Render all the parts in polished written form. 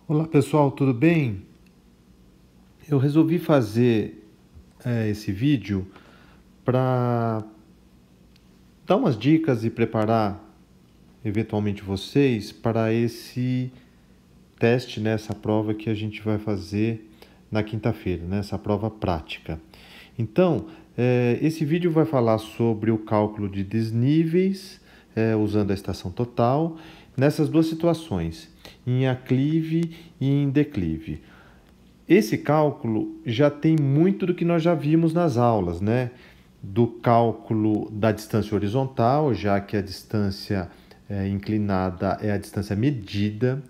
Olá pessoal, tudo bem? Eu resolvi fazer esse vídeo para dar umas dicas e preparar eventualmente vocês para esse teste, essa prova que a gente vai fazer na quinta-feira, essa prova prática. Então, esse vídeo vai falar sobre o cálculo de desníveis usando a estação total nessas duas situações, em aclive e em declive. Esse cálculo já tem muito do que nós já vimos nas aulas, Do cálculo da distância horizontal, já que a distância inclinada é a distância medida,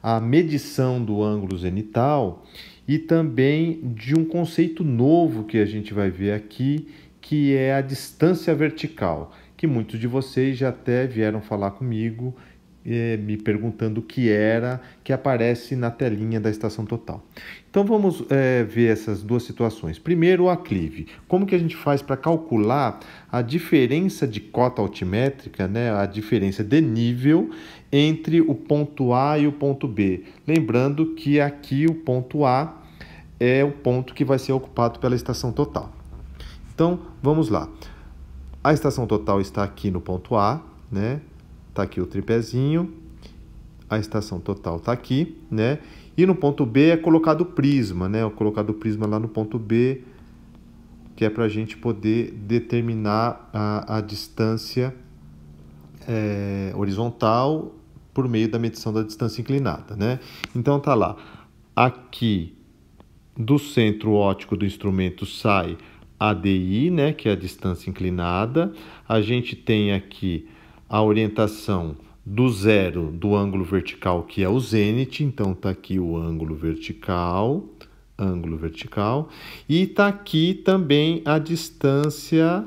a medição do ângulo zenital e também de um conceito novo que a gente vai ver aqui, que é a distância vertical, que muitos de vocês já até vieram falar comigo me perguntando o que era, que aparece na telinha da estação total. Então vamos ver essas duas situações. Primeiro, o aclive. Como que a gente faz para calcular a diferença de cota altimétrica, a diferença de nível entre o ponto A e o ponto B? Lembrando que aqui o ponto A é o ponto que vai ser ocupado pela estação total. Então, vamos lá. A estação total está aqui no ponto A, Está aqui o tripézinho, a estação total está aqui, E no ponto B é colocado o prisma, colocado o prisma lá no ponto B, que é para a gente poder determinar a distância horizontal por meio da medição da distância inclinada, Então tá lá, aqui do centro óptico do instrumento sai a DI, que é a distância inclinada. A gente tem aqui a orientação do zero do ângulo vertical, que é o zênite. Então tá aqui o ângulo vertical, e tá aqui também a distância,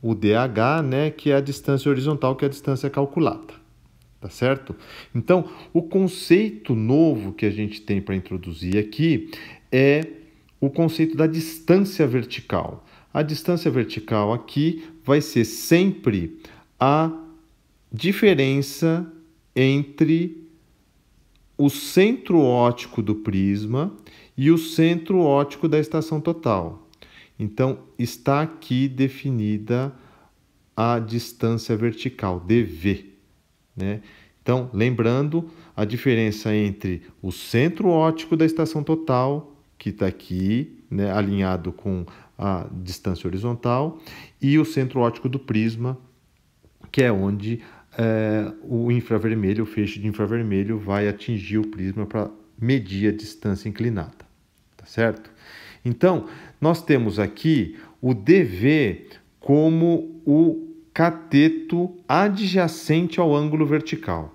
o DH, que é a distância horizontal, que é a distância calculada. Tá certo? Então, o conceito novo que a gente tem para introduzir aqui é o conceito da distância vertical. A distância vertical aqui vai ser sempre a diferença entre o centro óptico do prisma e o centro óptico da estação total. Então, está aqui definida a distância vertical, dV. Então, lembrando a diferença entre o centro óptico da estação total, que está aqui, alinhado com a distância horizontal, e o centro óptico do prisma, que é onde o infravermelho, o feixe de infravermelho, vai atingir o prisma para medir a distância inclinada. Tá certo? Então, nós temos aqui o dV como o cateto adjacente ao ângulo vertical.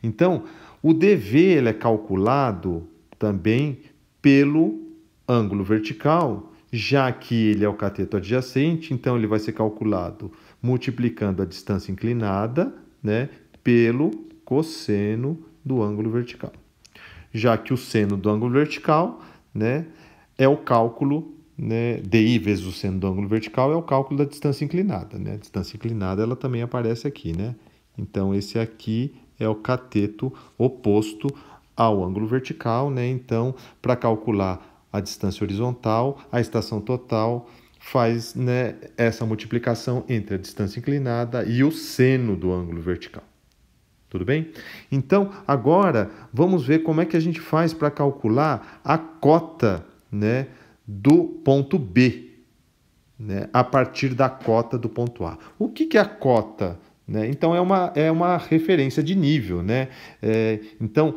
Então, o dV ele é calculado também pelo ângulo vertical, já que ele é o cateto adjacente, então ele vai ser calculado multiplicando a distância inclinada, pelo cosseno do ângulo vertical. Já que o seno do ângulo vertical, é o cálculo, DI vezes o seno do ângulo vertical é o cálculo da distância inclinada, A distância inclinada ela também aparece aqui, Então esse aqui é o cateto oposto ao ângulo vertical, Então, para calcular a distância horizontal, a estação total faz essa multiplicação entre a distância inclinada e o seno do ângulo vertical. Tudo bem? Então, agora vamos ver como é que a gente faz para calcular a cota, do ponto B, a partir da cota do ponto A. O que é a cota? Então, é uma referência de nível. Então,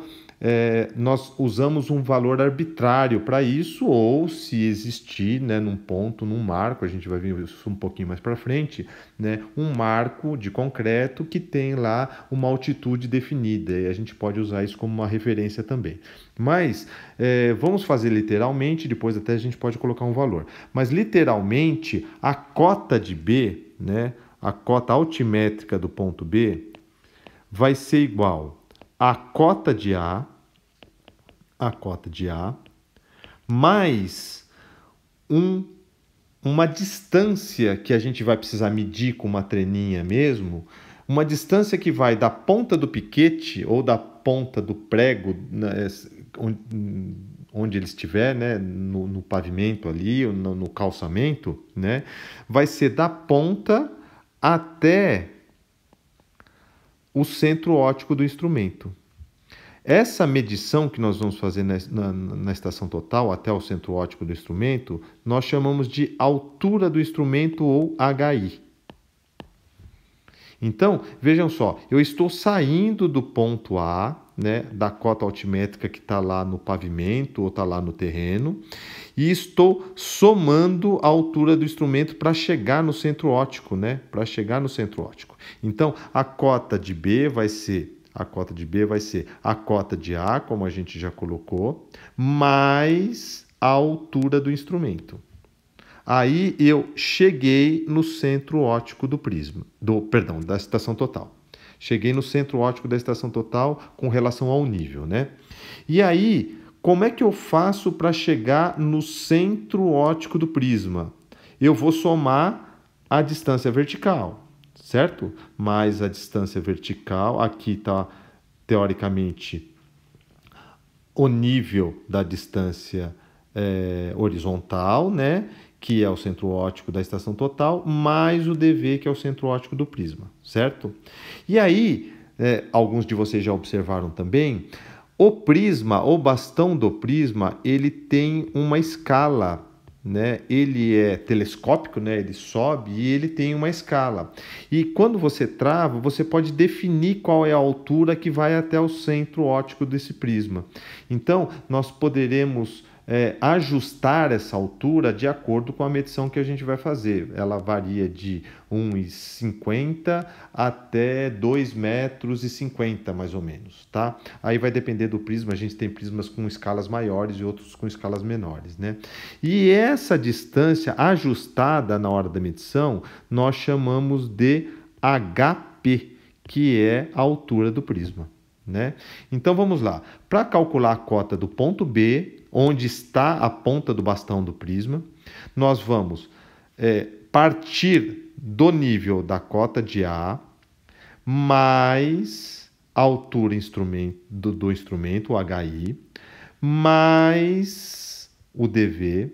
nós usamos um valor arbitrário para isso, ou se existir num ponto, num marco, a gente vai ver isso um pouquinho mais para frente, um marco de concreto que tem lá uma altitude definida, e a gente pode usar isso como uma referência também. Mas vamos fazer literalmente, depois até a gente pode colocar um valor. Mas literalmente, a cota de B, a cota altimétrica do ponto B, vai ser igual a cota de A, mais uma distância que a gente vai precisar medir com uma treninha mesmo, uma distância que vai da ponta do piquete ou da ponta do prego, né, onde ele estiver, né, no pavimento ali, ou no calçamento, né, vai ser da ponta até o centro óptico do instrumento. Essa medição que nós vamos fazer na estação total, até o centro óptico do instrumento, nós chamamos de altura do instrumento ou HI. Então, vejam só, eu estou saindo do ponto A, né, da cota altimétrica que está lá no pavimento ou está lá no terreno, e estou somando a altura do instrumento para chegar no centro óptico, né, para chegar no centro óptico. Então, a cota de B vai ser a cota de A, como a gente já colocou, mais a altura do instrumento. Aí eu cheguei no centro óptico do prisma, da estação total. Cheguei no centro óptico da estação total com relação ao nível, né? E aí, como é que eu faço para chegar no centro óptico do prisma? Eu vou somar a distância vertical, certo? Mais a distância vertical, aqui está, teoricamente, o nível da distância horizontal, né? Que é o centro óptico da estação total, mais o dV, que é o centro óptico do prisma, certo? E aí, alguns de vocês já observaram também, o prisma, o bastão do prisma, ele tem uma escala, né? Ele é telescópico, né? Ele sobe e ele tem uma escala. E quando você trava, você pode definir qual é a altura que vai até o centro óptico desse prisma. Então, nós poderemos ajustar essa altura de acordo com a medição que a gente vai fazer. Ela varia de 1,50 até 2,50 metros, mais ou menos, tá? Aí vai depender do prisma, a gente tem prismas com escalas maiores e outros com escalas menores, né? E essa distância ajustada na hora da medição, nós chamamos de HP, que é a altura do prisma, né? Então vamos lá. Para calcular a cota do ponto B, onde está a ponta do bastão do prisma, nós vamos partir do nível da cota de A mais a altura do instrumento, o HI, mais o dV.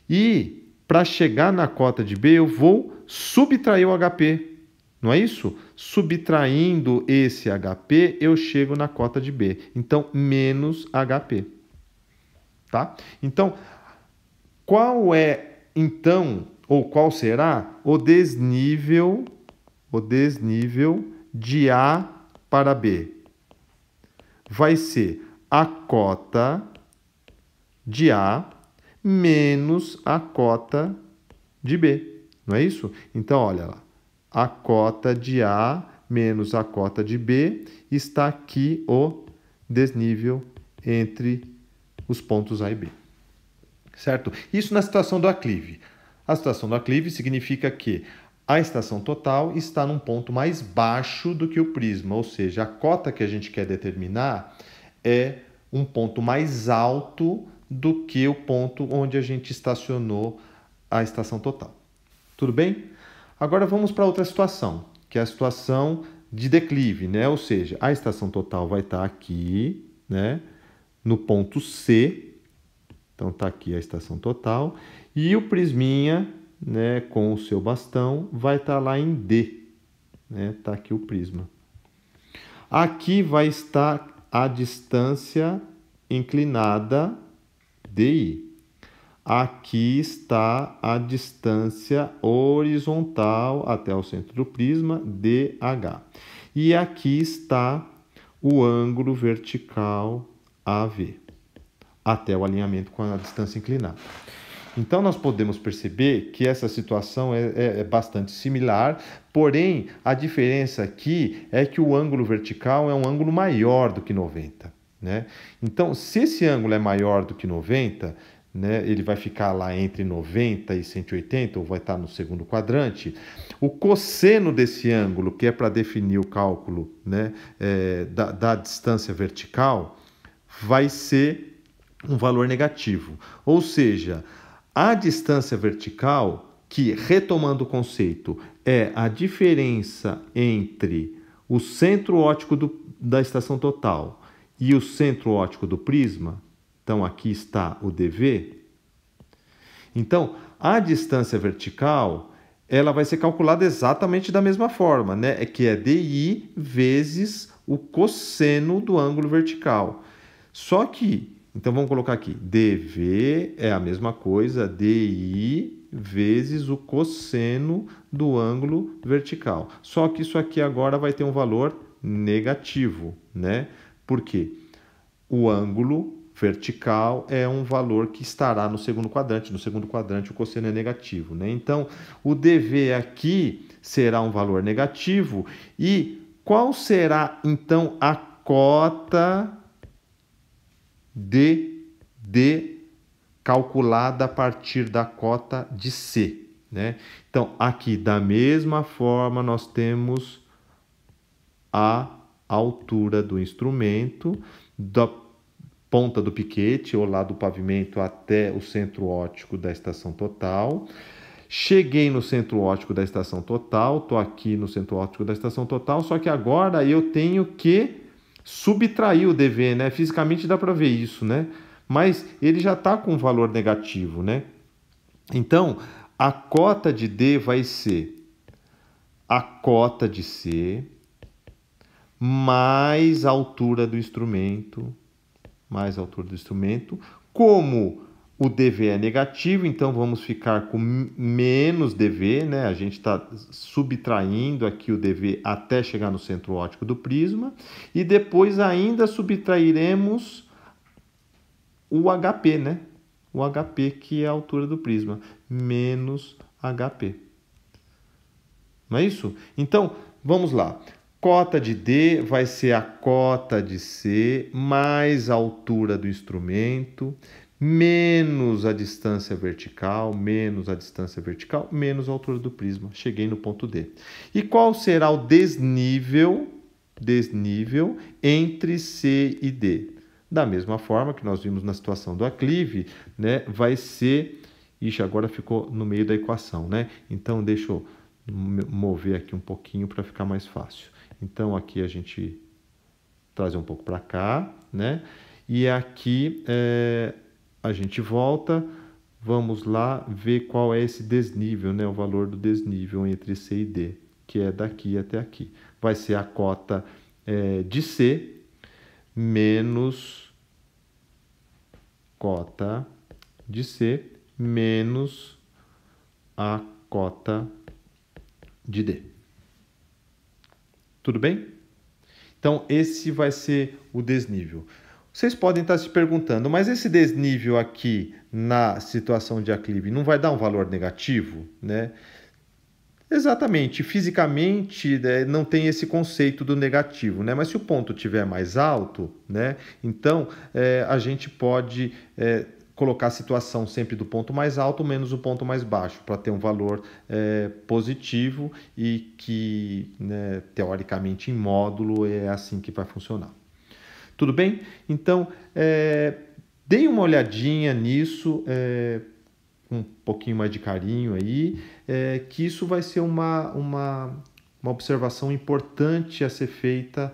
E para chegar na cota de B, eu vou subtrair o HP. Não é isso? Subtraindo esse HP, eu chego na cota de B. Então, menos HP. Tá? Então, qual será o desnível de A para B? Vai ser a cota de A menos a cota de B. Não é isso? Então, olha lá. A cota de A menos a cota de B, está aqui o desnível entre os pontos A e B, certo? Isso na situação do aclive. A situação do aclive significa que a estação total está num ponto mais baixo do que o prisma, ou seja, a cota que a gente quer determinar é um ponto mais alto do que o ponto onde a gente estacionou a estação total. Tudo bem? Agora vamos para outra situação, que é a situação de declive, né? Ou seja, a estação total vai estar aqui, né? No ponto C, então está aqui a estação total, e o prisminha, né, com o seu bastão, vai estar lá em D, né? Está aqui o prisma. Aqui vai estar a distância inclinada DI. Aqui está a distância horizontal até o centro do prisma, DH. E aqui está o ângulo vertical AV, até o alinhamento com a distância inclinada. Então, nós podemos perceber que essa situação é bastante similar, porém, a diferença aqui é que o ângulo vertical é um ângulo maior do que 90, né? Então, se esse ângulo é maior do que 90, né, ele vai ficar lá entre 90 e 180, ou vai estar no segundo quadrante. O cosseno desse ângulo, que é para definir o cálculo, né, da distância vertical, vai ser um valor negativo. Ou seja, a distância vertical, que, retomando o conceito, é a diferença entre o centro óptico da estação total e o centro óptico do prisma, então aqui está o DV. Então, a distância vertical, ela vai ser calculada exatamente da mesma forma, né? Que é DI vezes o cosseno do ângulo vertical. Só que, então vamos colocar aqui, DV é a mesma coisa, DI vezes o cosseno do ângulo vertical. Só que isso aqui agora vai ter um valor negativo, né? Por quê? O ângulo vertical é um valor que estará no segundo quadrante. No segundo quadrante o cosseno é negativo, né? Então, o DV aqui será um valor negativo. E qual será, então, a cota de D calculada a partir da cota de C, né? Então, aqui, da mesma forma, nós temos a altura do instrumento, da ponta do piquete, ou lá do pavimento, até o centro óptico da estação total. Cheguei no centro óptico da estação total, estou aqui no centro óptico da estação total, só que agora eu tenho que subtrair o DV, né? Fisicamente dá para ver isso, né? Mas ele já está com um valor negativo, né? Então, a cota de D vai ser a cota de C mais a altura do instrumento, como o DV é negativo, então vamos ficar com menos DV, né? A gente está subtraindo aqui o DV até chegar no centro óptico do prisma, e depois ainda subtrairemos o HP, né? O HP, que é a altura do prisma, menos HP. Não é isso? Então, vamos lá. Cota de D vai ser a cota de C mais a altura do instrumento, menos a distância vertical, menos a altura do prisma. Cheguei no ponto D. E qual será o desnível entre C e D? Da mesma forma que nós vimos na situação do aclive, né, vai ser... Ixi, agora ficou no meio da equação, né? Então, deixa eu mover aqui um pouquinho para ficar mais fácil. Então, aqui a gente trazer um pouco para cá, né? E aqui a gente volta, vamos lá ver qual é esse desnível, né? O valor do desnível entre C e D, que é daqui até aqui. Vai ser a cota de C menos cota de C menos a cota de D. Tudo bem? Então, esse vai ser o desnível. Vocês podem estar se perguntando, mas esse desnível aqui na situação de aclive não vai dar um valor negativo, né? Exatamente, fisicamente não tem esse conceito do negativo, né? Mas se o ponto estiver mais alto, né? Então a gente pode colocar a situação sempre do ponto mais alto menos o ponto mais baixo, para ter um valor positivo e que, né, teoricamente, em módulo é assim que vai funcionar. Tudo bem? Então, deem uma olhadinha nisso, com um pouquinho mais de carinho aí, que isso vai ser uma observação importante a ser feita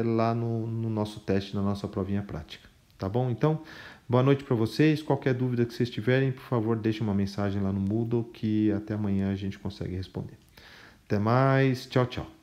lá no nosso teste, na nossa provinha prática. Tá bom? Então, boa noite para vocês. Qualquer dúvida que vocês tiverem, por favor, deixem uma mensagem lá no Moodle que até amanhã a gente consegue responder. Até mais. Tchau, tchau.